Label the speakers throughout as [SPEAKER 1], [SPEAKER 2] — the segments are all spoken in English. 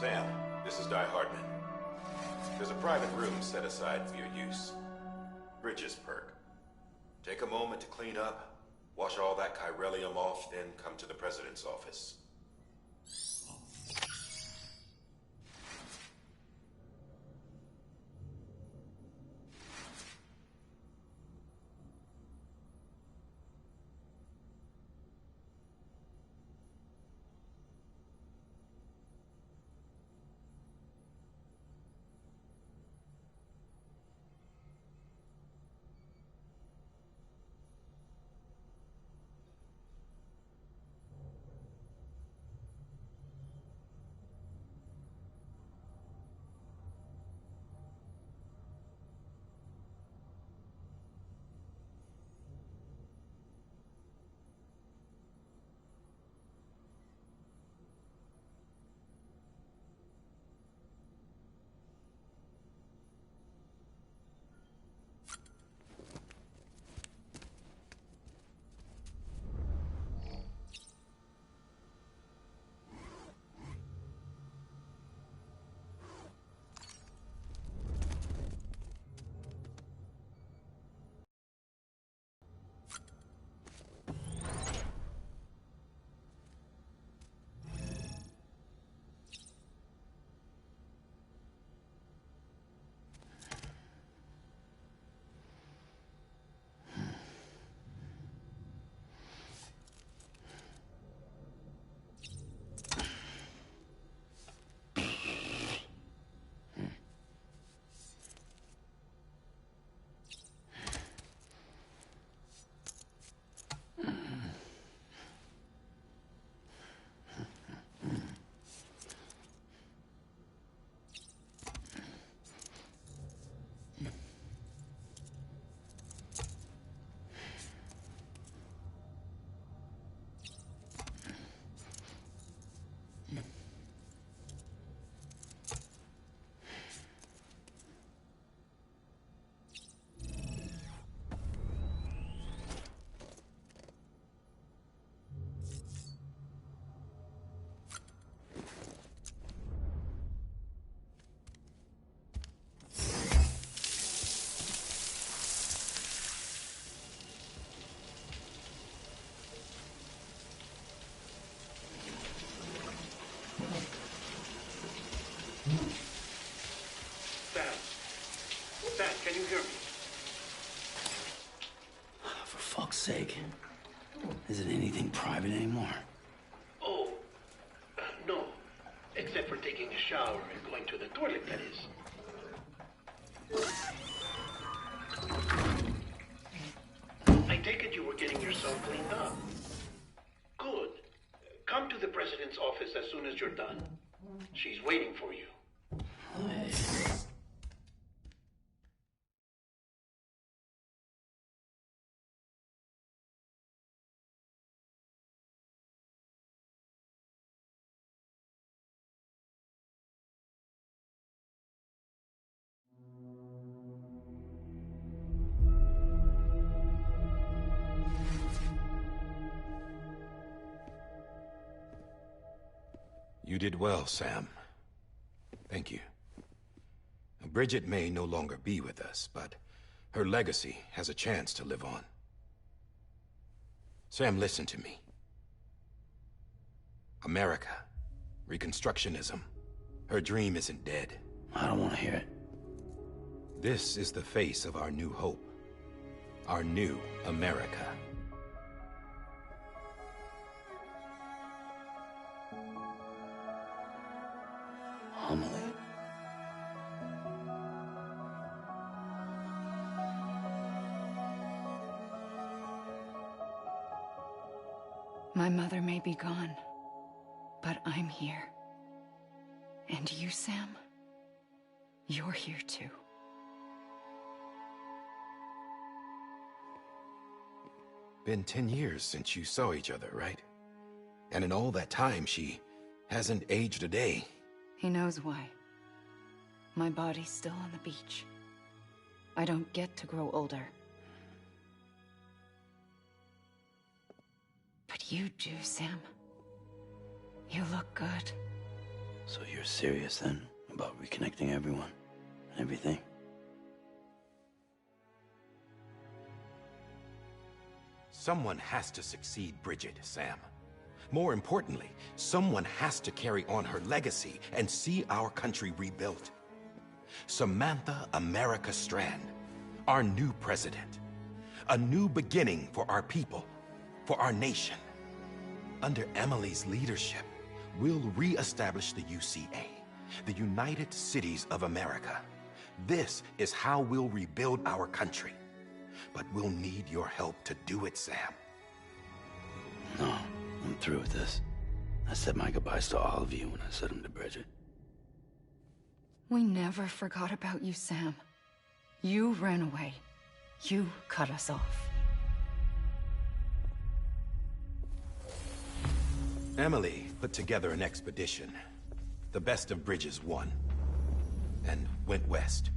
[SPEAKER 1] Sam, this is Di Hardman. There's a private room set aside for your use. Bridges perk. Take a moment to clean up, wash all that chiralium off, then come to the President's office.
[SPEAKER 2] Sam, can you hear me?
[SPEAKER 3] For fuck's sake. Isn't anything private anymore?
[SPEAKER 2] Oh, no. Except for taking a shower and going to the toilet, that is. I take it you were getting yourself cleaned up. Good. Come to the President's office as soon as you're done. She's waiting for you.
[SPEAKER 1] You did well, Sam. Thank you. Bridget may no longer be with us, but her legacy has a chance to live on. Sam, listen to me. America, Reconstructionism, her dream isn't dead.
[SPEAKER 3] I don't want to hear it.
[SPEAKER 1] This is the face of our new hope. Our new America.
[SPEAKER 3] Homily.
[SPEAKER 4] My mother may be gone, but I'm here. And you, Sam? You're here too.
[SPEAKER 1] Been 10 years since you saw each other, right? And in all that time, she hasn't aged a day.
[SPEAKER 4] He knows why. My body's still on the beach. I don't get to grow older. But you do, Sam. You look good.
[SPEAKER 3] So you're serious then about reconnecting everyone and everything?
[SPEAKER 5] Someone has to succeed Bridget, Sam. More importantly, someone has to carry on her legacy and see our country rebuilt. Samantha America Strand, our new president. A new beginning for our people, for our nation. Under Emily's leadership, we'll re-establish the UCA, the United Cities of America. This is how we'll rebuild our country. But we'll need your help to do it, Sam.
[SPEAKER 3] No, I'm through with this. I said my goodbyes to all of you when I said them to Bridget.
[SPEAKER 4] We never forgot about you, Sam. You ran away. You cut us off.
[SPEAKER 5] Emily put together an expedition. The best of Bridges won. And went west.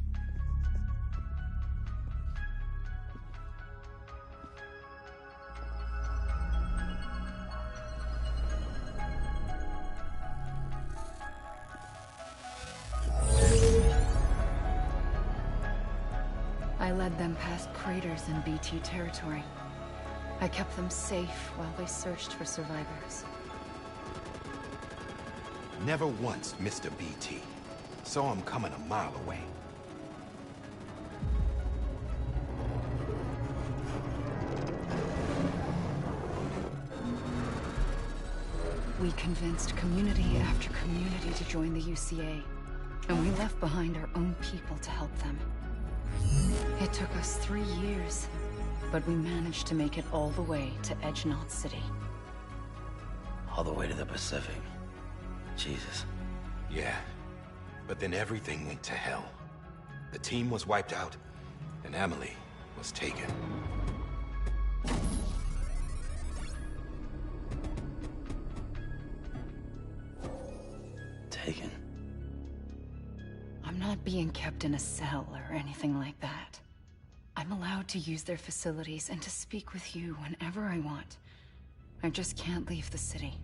[SPEAKER 4] I led them past craters in BT territory. I kept them safe while they searched for survivors.
[SPEAKER 5] Never once missed a BT. Saw him coming a mile away.
[SPEAKER 4] We convinced community after community to join the UCA, and we left behind our own people to help them. It took us 3 years, but we managed to make it all the way to Edge-Knot City.
[SPEAKER 3] All the way to the Pacific. Jesus.
[SPEAKER 5] Yeah, but then everything went to hell. The team was wiped out, and Emily was taken.
[SPEAKER 3] Taken?
[SPEAKER 4] I'm not being kept in a cell or anything like that. I'm allowed to use their facilities and to speak with you whenever I want. I just can't leave the city.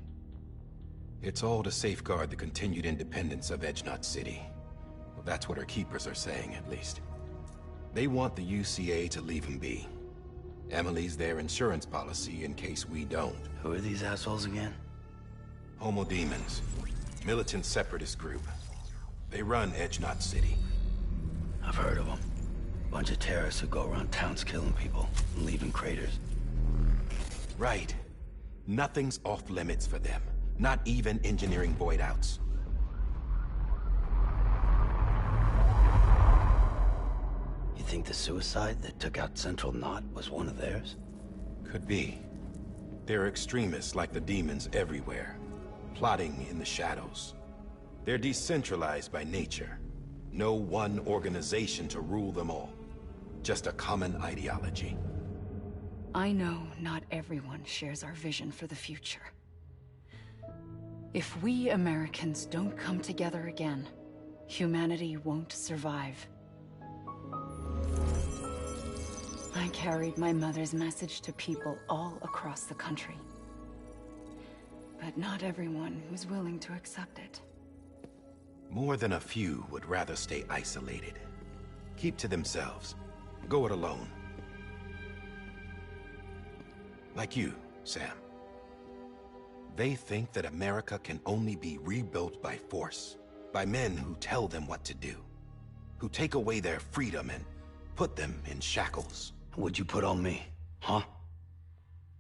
[SPEAKER 5] It's all to safeguard the continued independence of Edge-Knot City. Well, that's what our keepers are saying, at least. They want the UCA to leave him be. Emily's their insurance policy in case we don't.
[SPEAKER 3] Who are these assholes again?
[SPEAKER 5] Homo Demons. Militant separatist group. They run Edge-Knot City.
[SPEAKER 3] I've heard of them. Bunch of terrorists who go around towns killing people and leaving craters.
[SPEAKER 5] Right. Nothing's off limits for them. Not even engineering void outs.
[SPEAKER 3] You think the suicide that took out Central Knot was one of theirs?
[SPEAKER 5] Could be. There are extremists like the demons everywhere, plotting in the shadows. They're decentralized by nature. No one organization to rule them all. Just a common ideology.
[SPEAKER 4] I know not everyone shares our vision for the future. If we Americans don't come together again, humanity won't survive. I carried my mother's message to people all across the country. But not everyone was willing to accept it.
[SPEAKER 5] More than a few would rather stay isolated. Keep to themselves. Go it alone. Like you, Sam. They think that America can only be rebuilt by force, by men who tell them what to do, who take away their freedom and put them in shackles.
[SPEAKER 3] What'd you put on me, huh?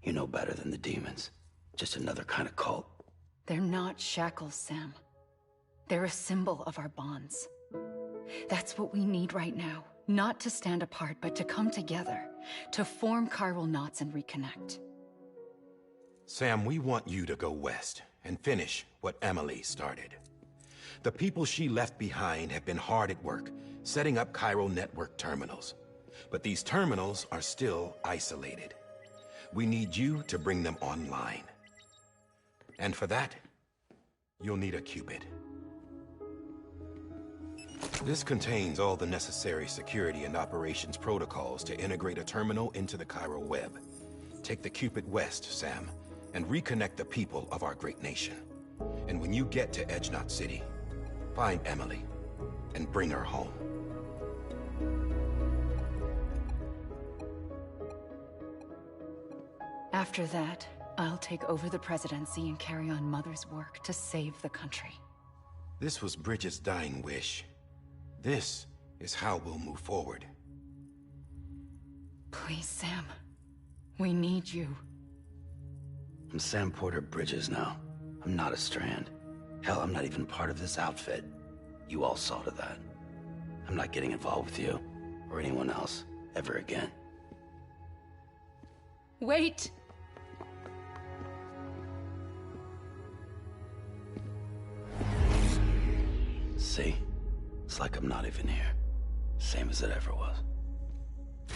[SPEAKER 3] You know better than the demons. Just another kind of cult.
[SPEAKER 4] They're not shackles, Sam. They're a symbol of our bonds. That's what we need right now. Not to stand apart, but to come together, to form chiral knots and reconnect.
[SPEAKER 5] Sam, we want you to go west and finish what Emily started. The people she left behind have been hard at work, setting up chiral network terminals. But these terminals are still isolated. We need you to bring them online. And for that, you'll need a Cupid. This contains all the necessary security and operations protocols to integrate a terminal into the chiral web. Take the Cupid west, Sam, and reconnect the people of our great nation. And when you get to Edge-Knot City, Find Emily and bring her home.
[SPEAKER 4] After that, I'll take over the presidency and carry on Mother's work to save the country.
[SPEAKER 5] This was Bridget's dying wish. This is how we'll move forward.
[SPEAKER 4] Please, Sam. We need you.
[SPEAKER 3] I'm Sam Porter Bridges now. I'm not a Strand. Hell, I'm not even part of this outfit. You all saw to that. I'm not getting involved with you, or anyone else, ever again.
[SPEAKER 4] Wait!
[SPEAKER 3] See? It's like I'm not even here. Same as it ever was.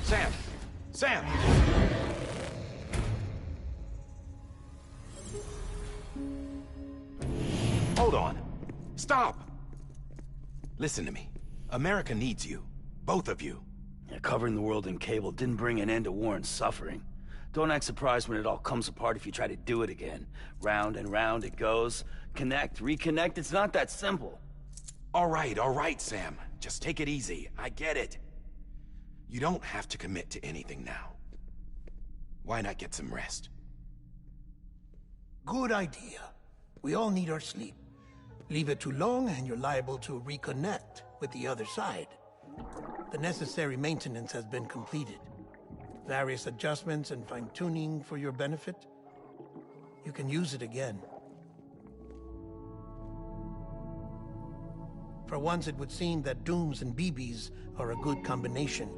[SPEAKER 5] Sam! Sam! Hold on. Stop! Listen to me. America needs you. Both of you.
[SPEAKER 3] Yeah, covering the world in cable didn't bring an end to war and suffering. Don't act surprised when it all comes apart if you try to do it again. Round and round it goes. Connect, reconnect, it's not that simple.
[SPEAKER 5] All right, Sam. Just take it easy. I get it. You don't have to commit to anything now. Why not get some rest?
[SPEAKER 6] Good idea. We all need our sleep. Leave it too long and you're liable to reconnect with the other side. The necessary maintenance has been completed. Various adjustments and fine-tuning for your benefit. You can use it again. For once, it would seem that Dooms and BBs are a good combination.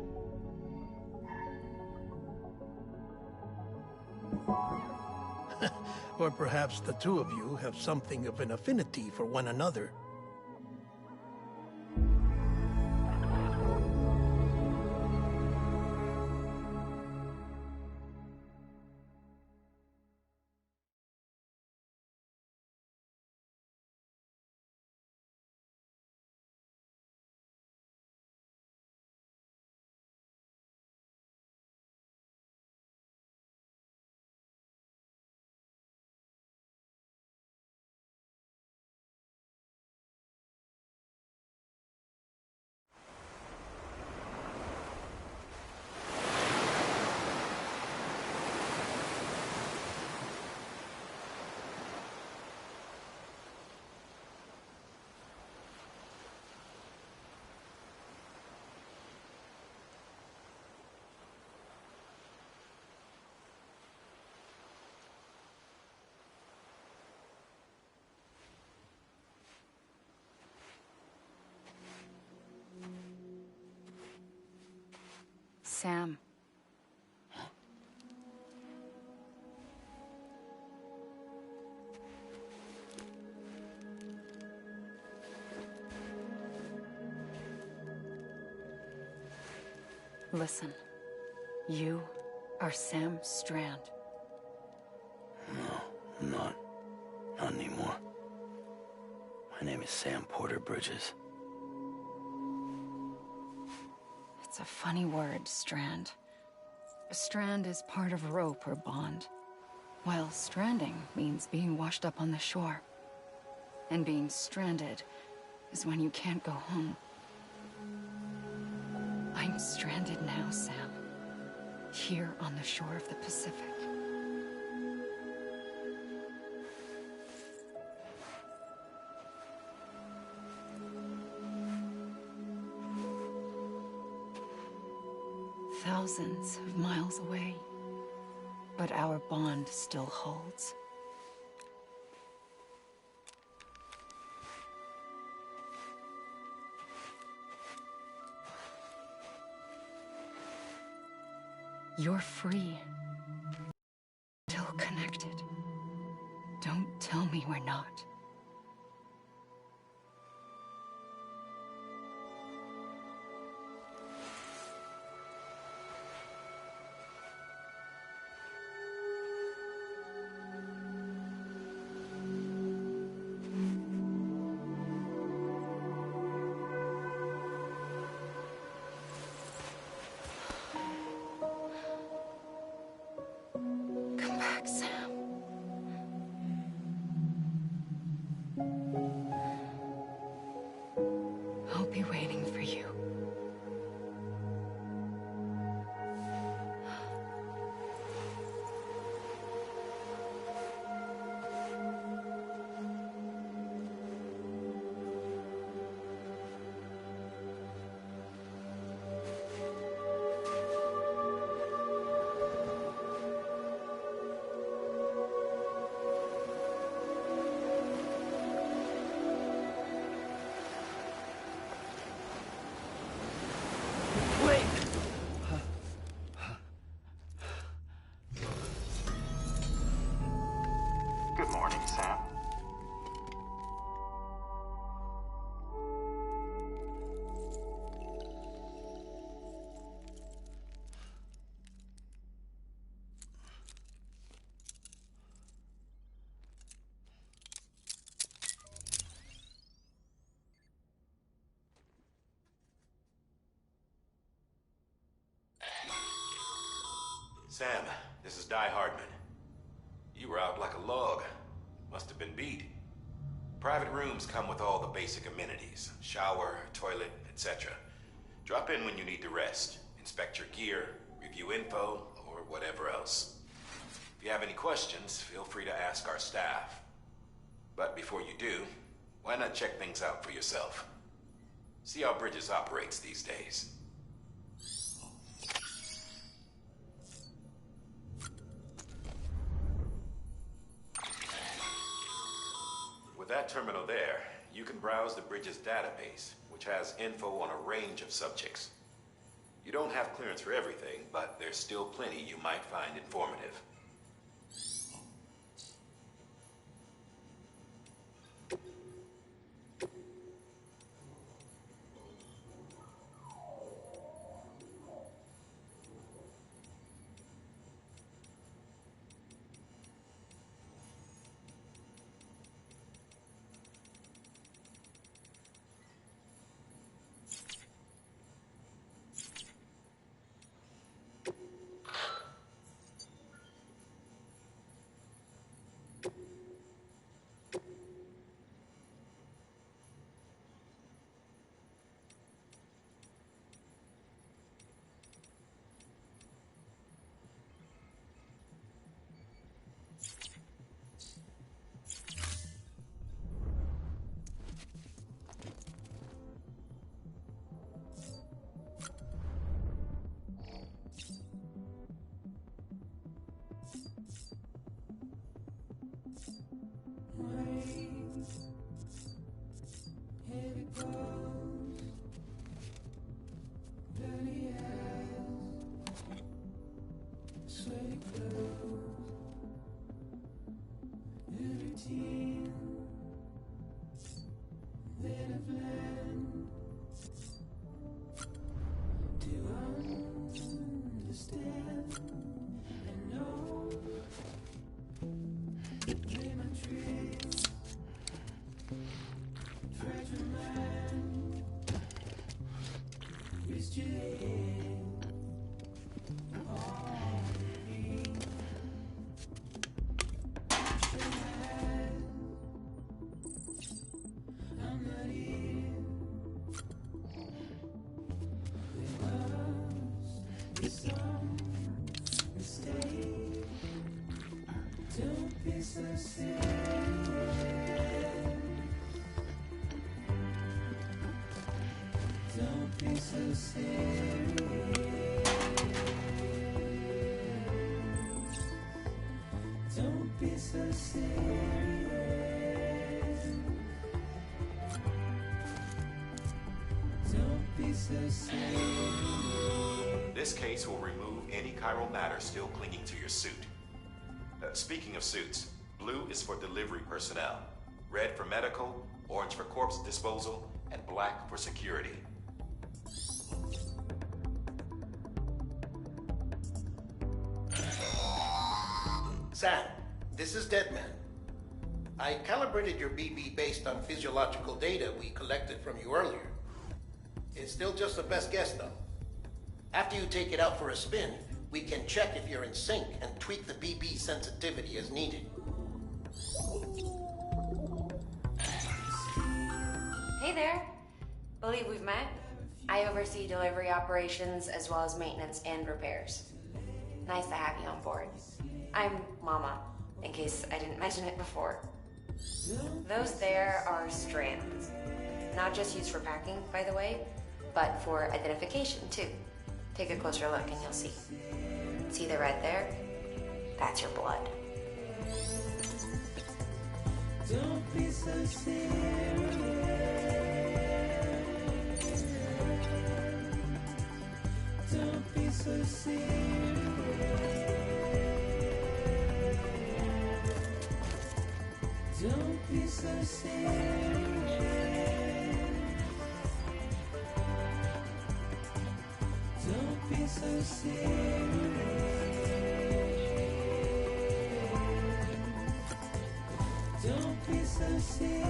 [SPEAKER 6] Or perhaps the two of you have something of an affinity for one another.
[SPEAKER 4] Sam. Listen. You are Sam Strand.
[SPEAKER 3] No, I'm not. Not anymore. My name is Sam Porter Bridges.
[SPEAKER 4] It's a funny word, Strand. A strand is part of rope or bond, while stranding means being washed up on the shore. And being stranded is when you can't go home. I'm stranded now, Sam. Here on the shore of the Pacific. Thousands of miles away, but our bond still holds. You're free. Still connected. Don't tell me we're not.
[SPEAKER 1] Sam, this is Di Hardman. You were out like a log. Must have been beat. Private rooms come with all the basic amenities. Shower, toilet, etc. Drop in when you need to rest. Inspect your gear, review info, or whatever else. If you have any questions, feel free to ask our staff. But before you do, why not check things out for yourself? See how Bridges operates these days. With that terminal there, you can browse the Bridges database, which has info on a range of subjects. You don't have clearance for everything, but there's still plenty you might find informative. This case will remove any chiral matter still clinging to your suit. Speaking of suits, blue is for delivery personnel, red for medical, orange for corpse disposal, and black for security.
[SPEAKER 6] Sam, this is Deadman. I calibrated your BB based on physiological data we collected from you earlier. It's still just a best guess, though. After you take it out for a spin, we can check if you're in sync and tweak the BB sensitivity as needed.
[SPEAKER 7] Hey there. Believe we've met. I oversee delivery operations as well as maintenance and repairs. Nice to have you on board. I'm Mama, in case I didn't mention it before. Those there are strands. Not just used for packing, by the way, but for identification, too. Take a closer look and you'll see. See the red there? That's your blood.
[SPEAKER 8] Don't be so serious. Don't be so serious. Don't be so serious. Don't be so serious. Don't be so serious.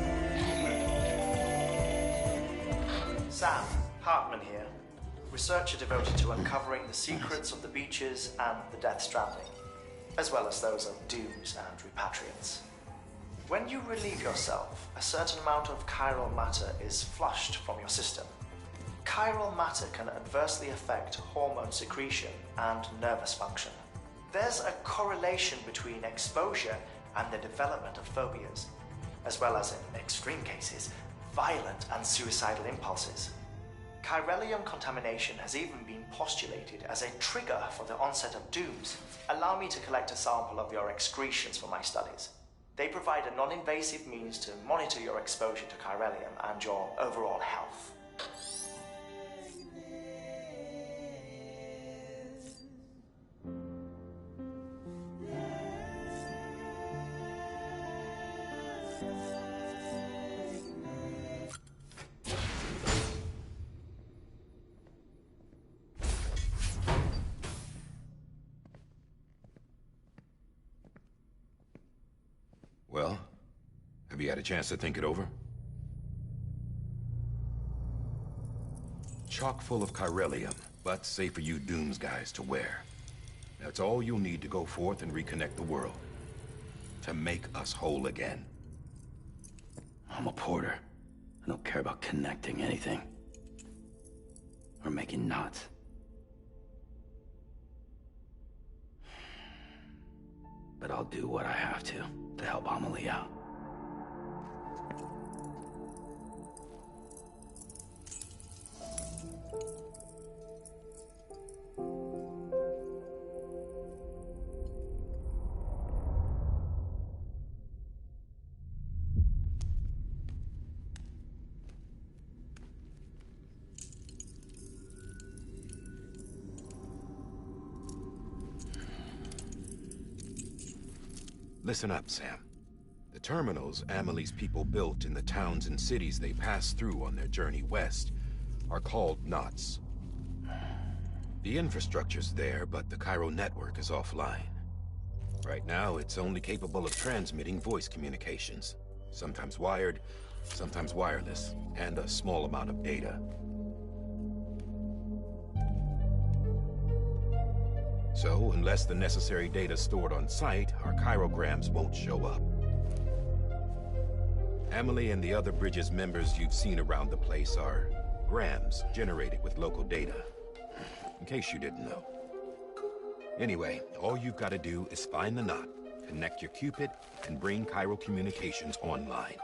[SPEAKER 2] Sam, Hartman here.
[SPEAKER 9] researcher devoted to uncovering the secrets of the beaches and the Death Stranding, as well as those of dooms and repatriates. When you relieve yourself, a certain amount of chiral matter is flushed from your system. Chiral matter can adversely affect hormone secretion and nervous function. There's a correlation between exposure and the development of phobias, as well as, in extreme cases, violent and suicidal impulses. Chiralium contamination has even been postulated as a trigger for the onset of dooms. Allow me to collect a sample of your excretions for my studies. They provide a non-invasive means to monitor your exposure to chiralium and your overall health.
[SPEAKER 5] Well, have you had a chance to think it over? Chock full of chiralium, but safe for you Dooms guys to wear. That's all you'll need to go forth and reconnect the world. To make us whole again.
[SPEAKER 3] I'm a porter. I don't care about connecting anything. Or making knots. But I'll do what I have to help Amelie out.
[SPEAKER 5] Listen up, Sam. The terminals Amelie's people built in the towns and cities they passed through on their journey west are called knots. The infrastructure's there, but the Cairo network is offline. Right now, it's only capable of transmitting voice communications, sometimes wired, sometimes wireless, and a small amount of data. So, unless the necessary data's stored on site, our chirograms won't show up. Amelie and the other Bridges members you've seen around the place are grams generated with local data. In case you didn't know. Anyway, all you've got to do is find the knot, connect your Cupid, and bring Cairo communications online.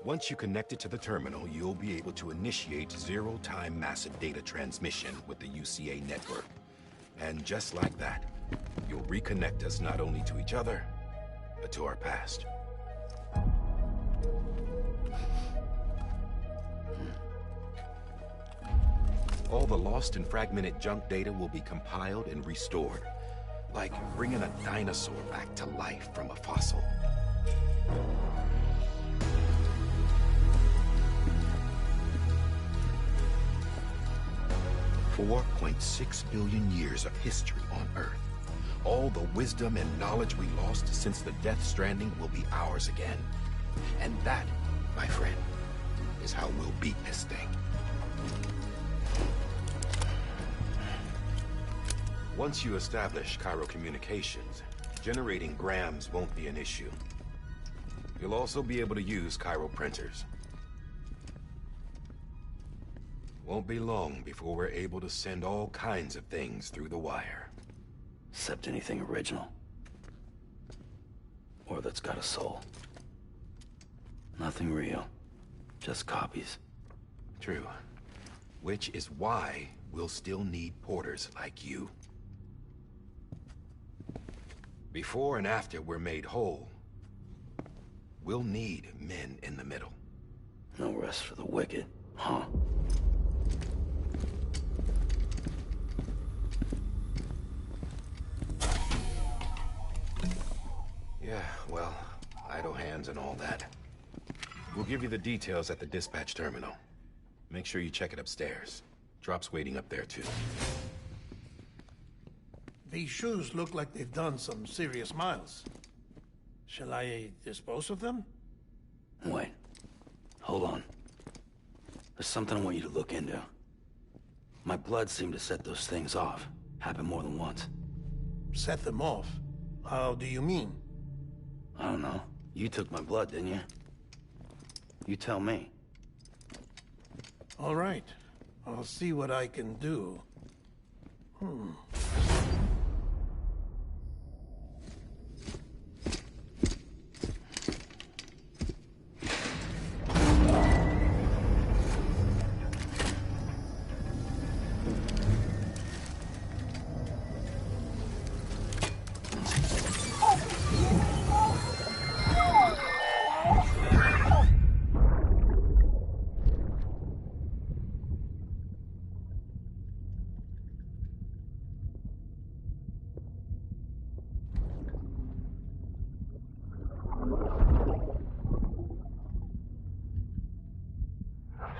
[SPEAKER 5] Once you connect it to the terminal, you'll be able to initiate zero-time massive data transmission with the UCA network. And just like that, you'll reconnect us not only to each other, but to our past. All the lost and fragmented junk data will be compiled and restored, like bringing a dinosaur back to life from a fossil. 4.6 billion years of history on Earth. All the wisdom and knowledge we lost since the Death Stranding will be ours again. And that, my friend, is how we'll beat this thing. Once you establish Cairo communications, generating grams won't be an issue. You'll also be able to use Cairo printers. Won't be long before we're able to send all kinds of things through the wire.
[SPEAKER 3] Except anything original. Or that's got a soul. Nothing real. Just copies.
[SPEAKER 5] True. Which is why we'll still need porters like you. Before and after we're made whole, we'll need men in the middle.
[SPEAKER 3] No rest for the wicked, huh?
[SPEAKER 5] Yeah, well, idle hands and all that. We'll give you the details at the dispatch terminal. Make sure you check it upstairs. Drop's waiting up there, too.
[SPEAKER 6] These shoes look like they've done some serious miles. Shall I dispose of them?
[SPEAKER 3] Wait. Hold on. There's something I want you to look into. My blood seemed to set those things off. Happened more than once.
[SPEAKER 6] Set them off? How do you mean?
[SPEAKER 3] I don't know. You took my blood, didn't you? You tell me.
[SPEAKER 6] All right. I'll see what I can do.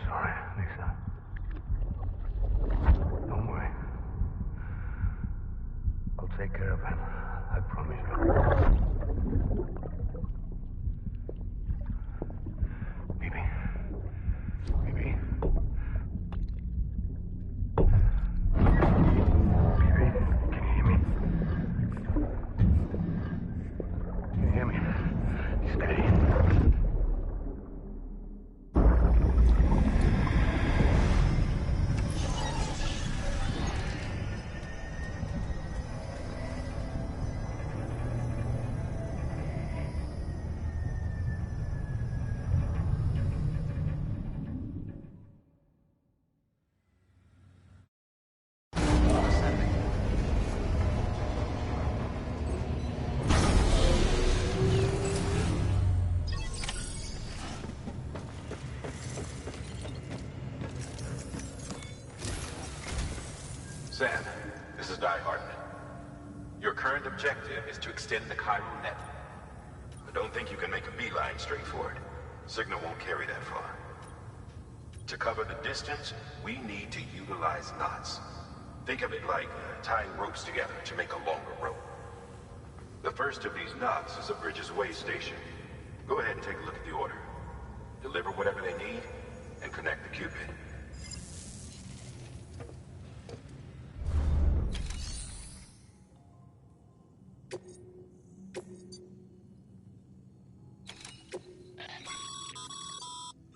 [SPEAKER 10] Sorry, Lisa. Don't worry. I'll take care of him. I promise you. Baby. Baby. Baby, can you hear me? Can you hear me? Steady.
[SPEAKER 5] Sam, this is Die Hardman. Your current objective is to extend the chiral net. But don't think you can make a beeline straight for it. Signal won't carry that far. To cover the distance, we need to utilize knots. Think of it like tying ropes together to make a longer rope. The first of these knots is a Bridges way station. Go ahead and take a look at the order. Deliver whatever they need, and connect the Cupid.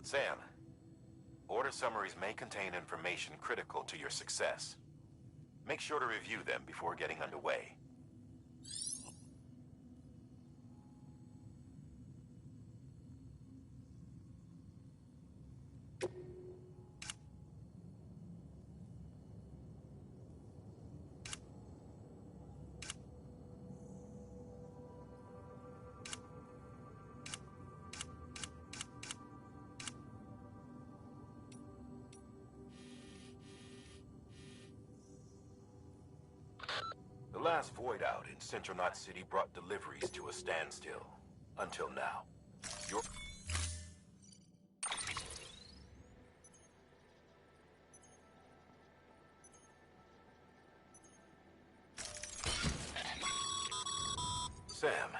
[SPEAKER 5] Sam, order summaries may contain information critical to your success. Make sure to review them before getting underway. The last void out in Central Knot City brought deliveries to a standstill. Until now. Sam,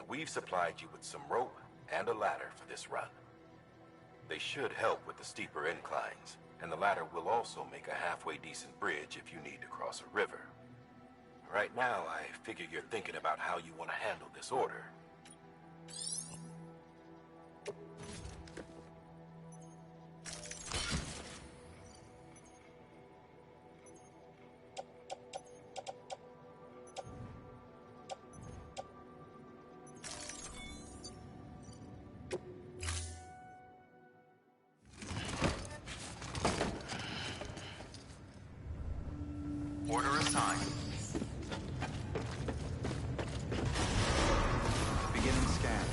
[SPEAKER 5] we've supplied you with some rope and a ladder for this run. They should help with the steeper inclines, and the ladder will also make a halfway decent bridge if you need to cross a river. Right now, I figure you're thinking about how you want to handle this order.
[SPEAKER 11] Order assigned. Beginning scan.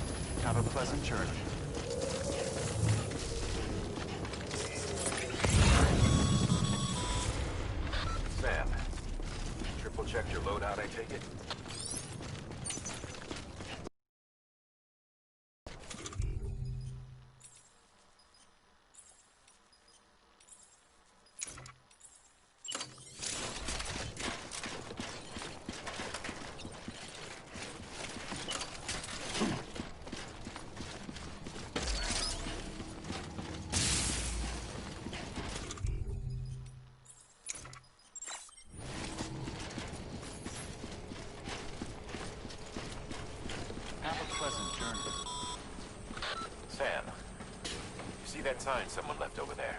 [SPEAKER 11] Have a pleasant journey.
[SPEAKER 5] Sam, triple check your loadout, I take it?
[SPEAKER 1] Sam, you see that sign someone left over there?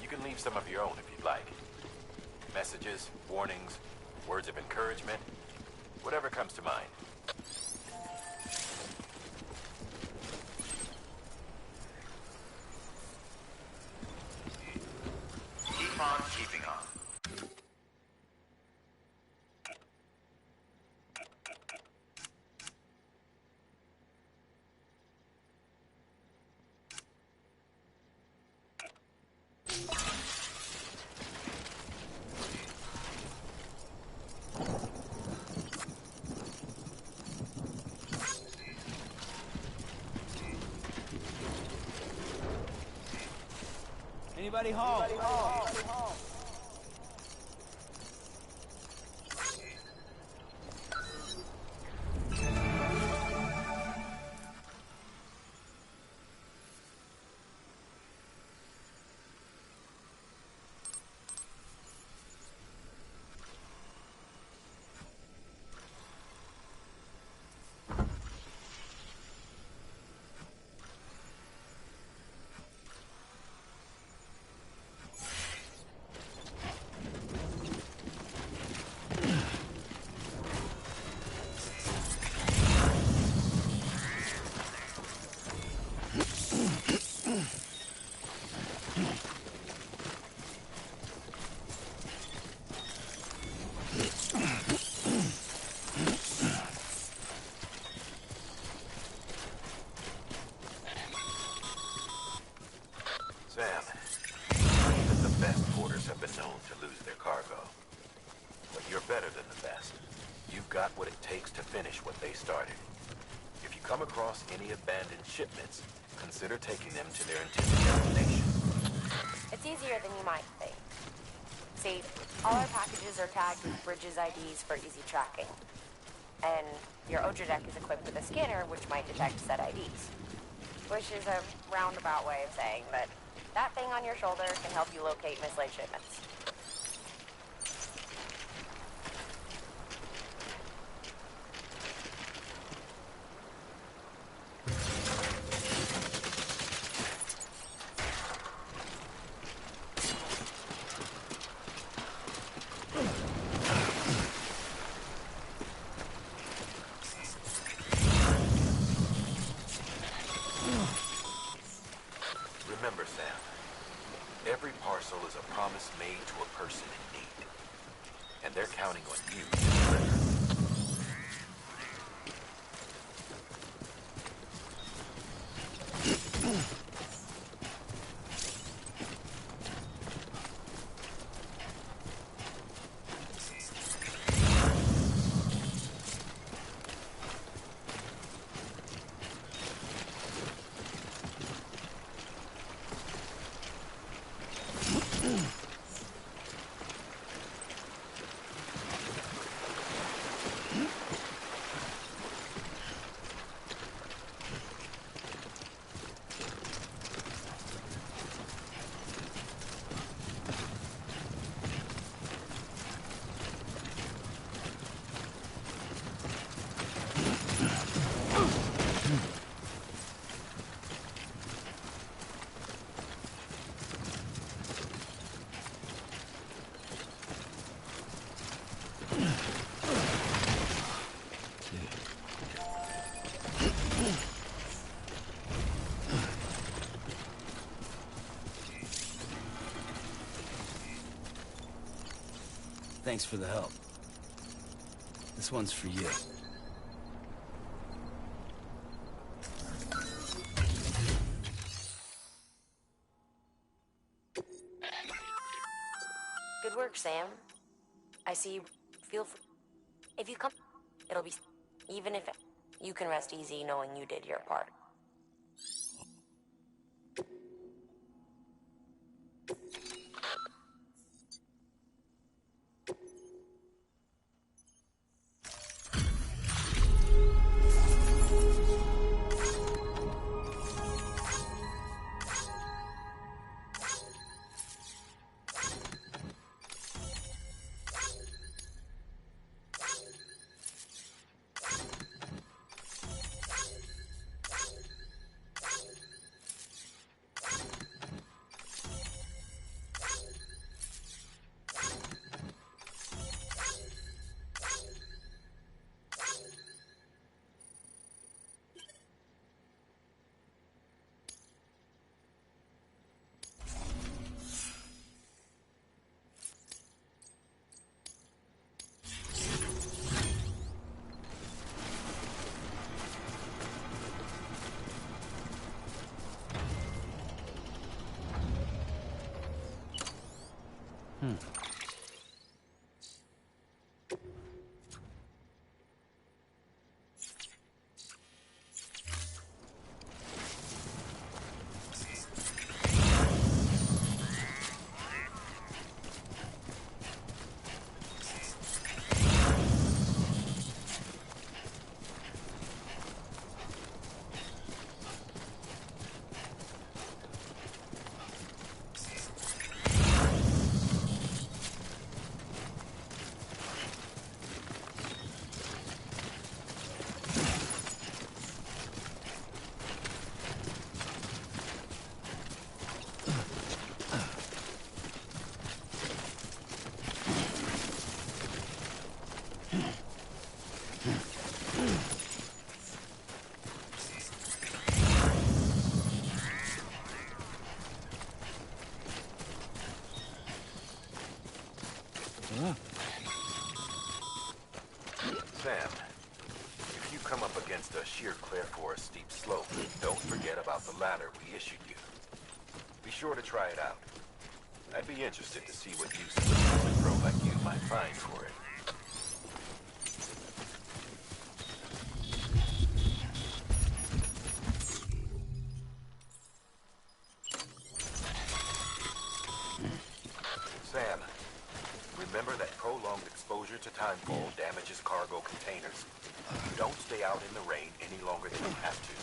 [SPEAKER 1] You can leave some of your own if you'd like. Messages, warnings, words of encouragement, whatever comes to mind.
[SPEAKER 11] Keep on keeping on.
[SPEAKER 12] Anybody home?
[SPEAKER 1] Sam, even the best porters have been known to lose their cargo. But you're better than the best. You've got what it takes to finish what they started. If you come across any abandoned shipments, consider taking them to their intended destination.
[SPEAKER 7] It's easier than you might think. See, all our packages are tagged with Bridges IDs for easy tracking. And your Odra deck is equipped with a scanner which might detect said IDs. Which is a roundabout way of saying that that thing on your shoulder can help you locate mislaid shipments.
[SPEAKER 1] Remember, Sam, every parcel is a promise made to a person in need. And they're counting on you to deliver.
[SPEAKER 3] Thanks for the help. This one's for you.
[SPEAKER 7] Good work, Sam. I see you feel free. If you come, it'll be... Even if you can rest easy knowing you did your part.
[SPEAKER 5] Sam, if you come up against a sheer cliff or a steep slope, don't forget about the ladder we issued you. Be sure to try it out. I'd be interested to see what use a seasoned pro like you might find for it. Sam, remember that prolonged exposure to timefall damages cargo containers. Don't stay out in the rain any longer than you have to.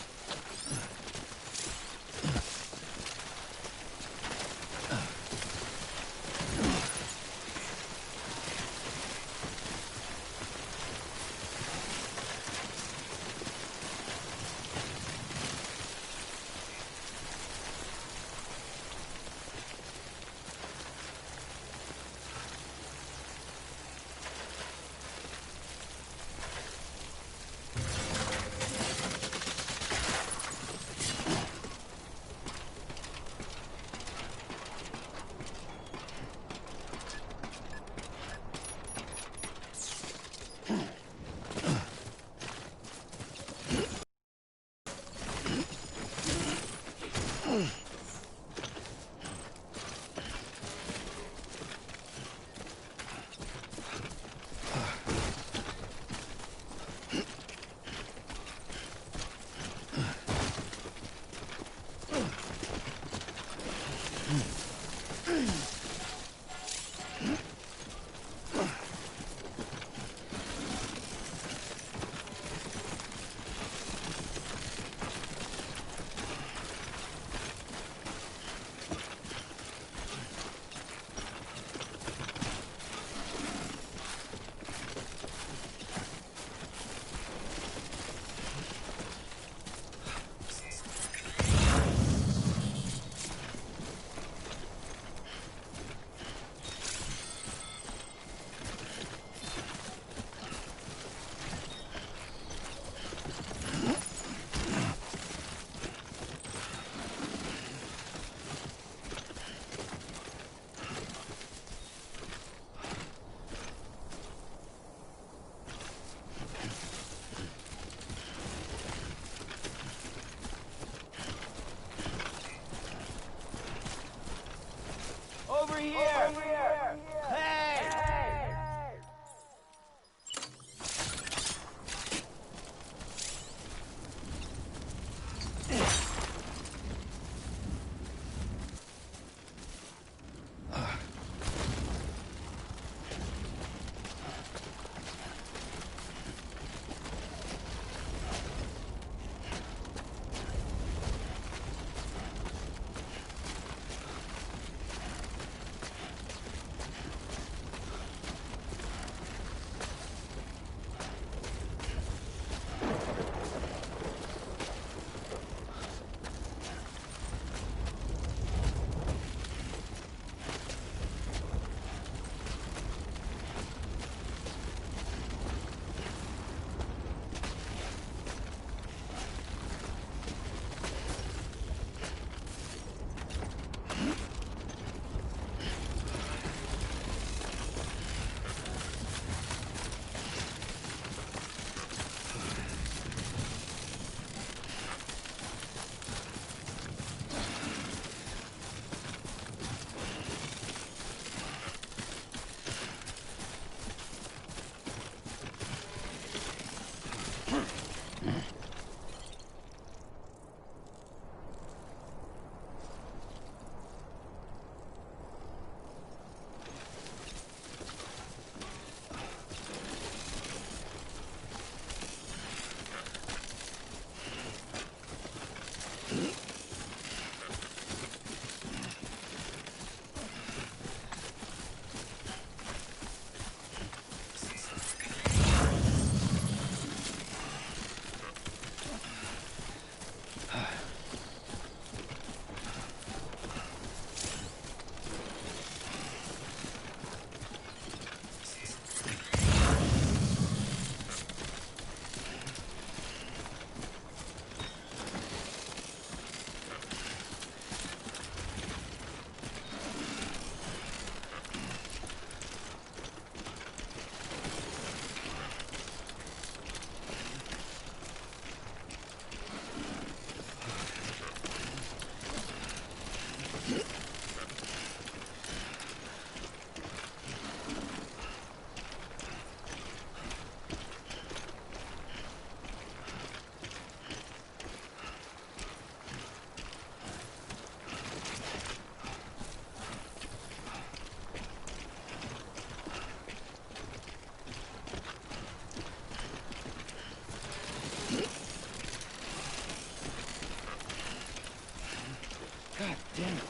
[SPEAKER 12] Over here! Hey!
[SPEAKER 3] God damn it.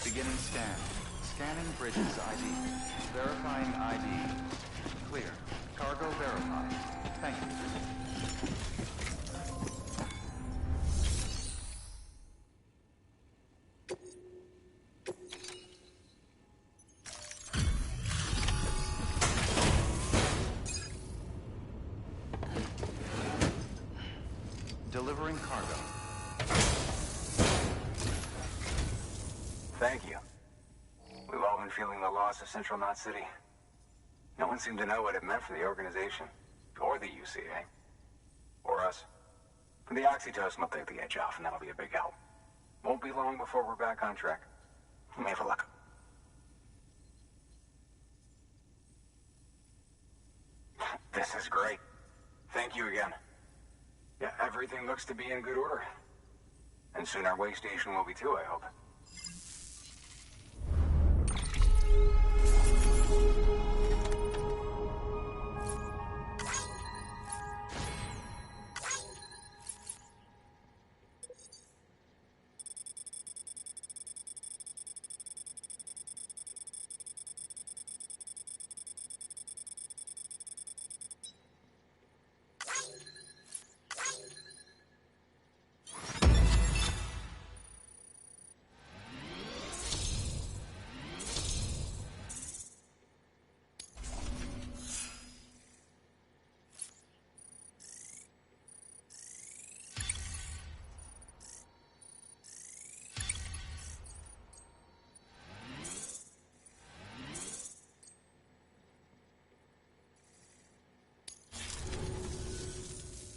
[SPEAKER 11] Beginning scan. Scanning Bridges ID. Verifying ID. Clear. Cargo verified. Thank you. Delivering cargo.
[SPEAKER 10] Thank you. We've all been feeling the loss of Central Knot City. No one seemed to know what it meant for the organization, or the UCA, or us. The oxytocin will take the edge off, and that'll be a big help. Won't be long before we're back on track. You may have a look. This is great. Thank you again. Yeah, everything looks to be in good order. And soon our way station will be too, I hope.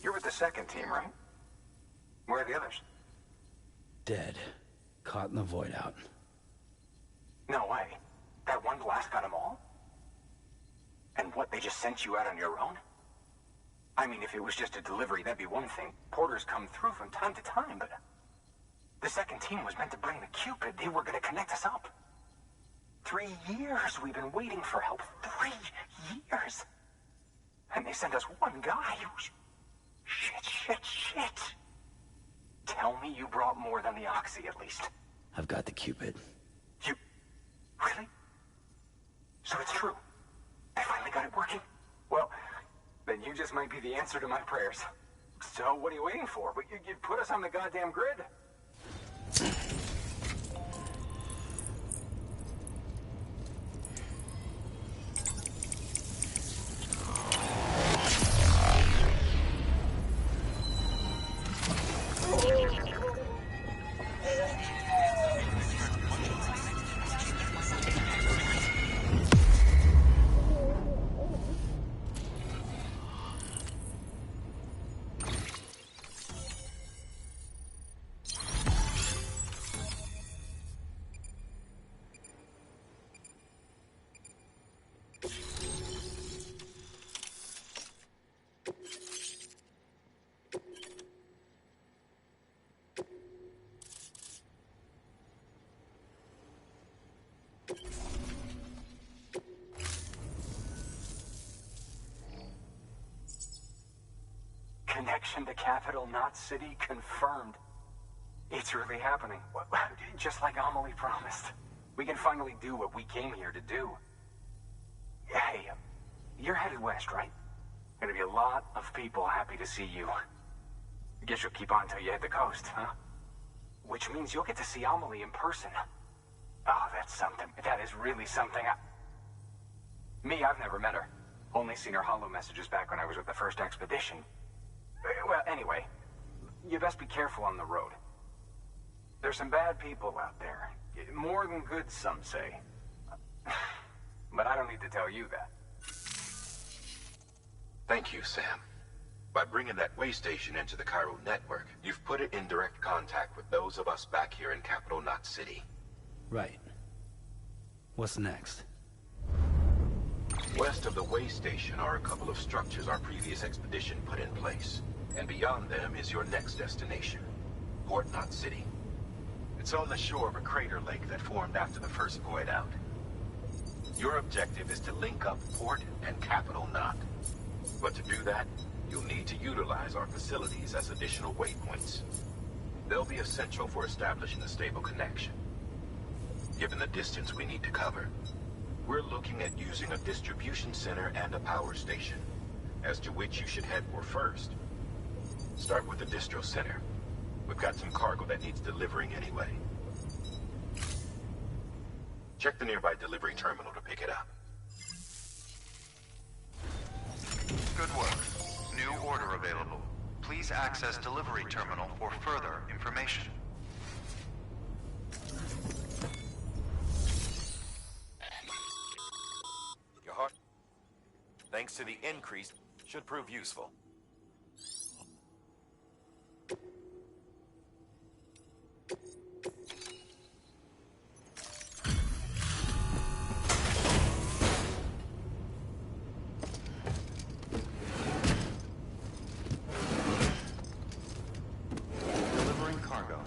[SPEAKER 10] You're with the second team, right? Where are the others?
[SPEAKER 3] Dead. Caught in the void out.
[SPEAKER 10] No way. That one blast got them all? And what, they just sent you out on your own? I mean, if it was just a delivery, that'd be one thing. Porters come through from time to time, but... The second team was meant to bring the Cupid. They were gonna connect us up. 3 years we've been waiting for help. 3 years! And they sent us one guy who's... Shit. Tell me you brought more than the Oxy, at least.
[SPEAKER 3] I've got the Cupid.
[SPEAKER 10] You... Really? So it's true. They finally got it working? Well, then you just might be the answer to my prayers. So what are you waiting for? You put us on the goddamn grid. connection to Capital Knot City confirmed. It's really happening. Just like Amelie promised. We can finally do what we came here to do. Hey, you're headed west, right? Gonna be a lot of people happy to see you. I guess you'll keep on till you hit the coast, huh? Which means you'll get to see Amelie in person. Oh, that's something. That is really something. Me, I've never met her. Only seen her holo messages back when I was with the first expedition. Well, anyway, you best be careful on the road. There's some bad people out there. More than good, some say. But I don't need to tell you that.
[SPEAKER 5] Thank you, Sam. By bringing that way station into the Cairo network, you've put it in direct contact with those of us back here in Capital Knot City.
[SPEAKER 3] Right. What's next?
[SPEAKER 5] West of the way station are a couple of structures our previous expedition put in place. And beyond them is your next destination, Port Knot City. It's on the shore of a crater lake that formed after the first void out. Your objective is to link up Port and Capital Knot. But to do that, you'll need to utilize our facilities as additional waypoints. They'll be essential for establishing a stable connection. Given the distance we need to cover, we're looking at using a distribution center and a power station, as to which you should head for first. Start with the distro center. We've got some cargo that needs delivering anyway. Check the nearby delivery terminal to pick it up.
[SPEAKER 11] Good work. New order available. Please access delivery terminal for further information.
[SPEAKER 1] Your heart, thanks to the increase, should prove useful.
[SPEAKER 11] Delivering cargo.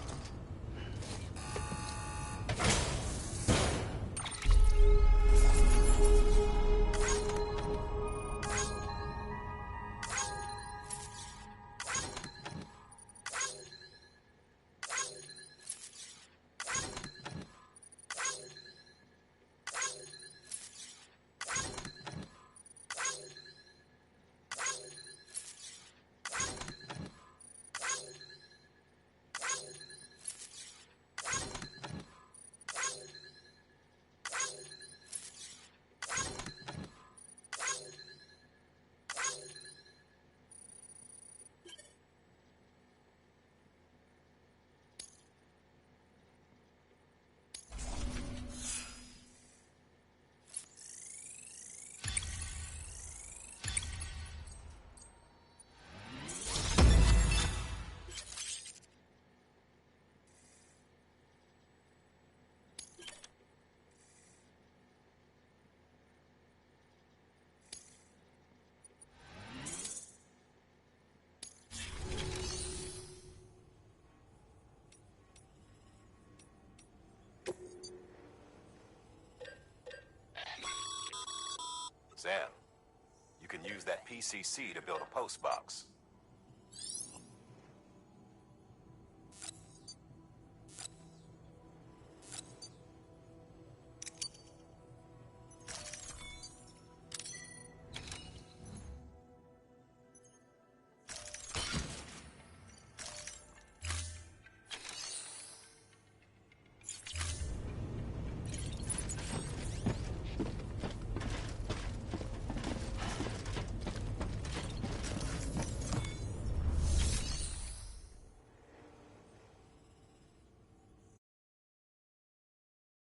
[SPEAKER 1] Sam, you can use that PCC to build a post box.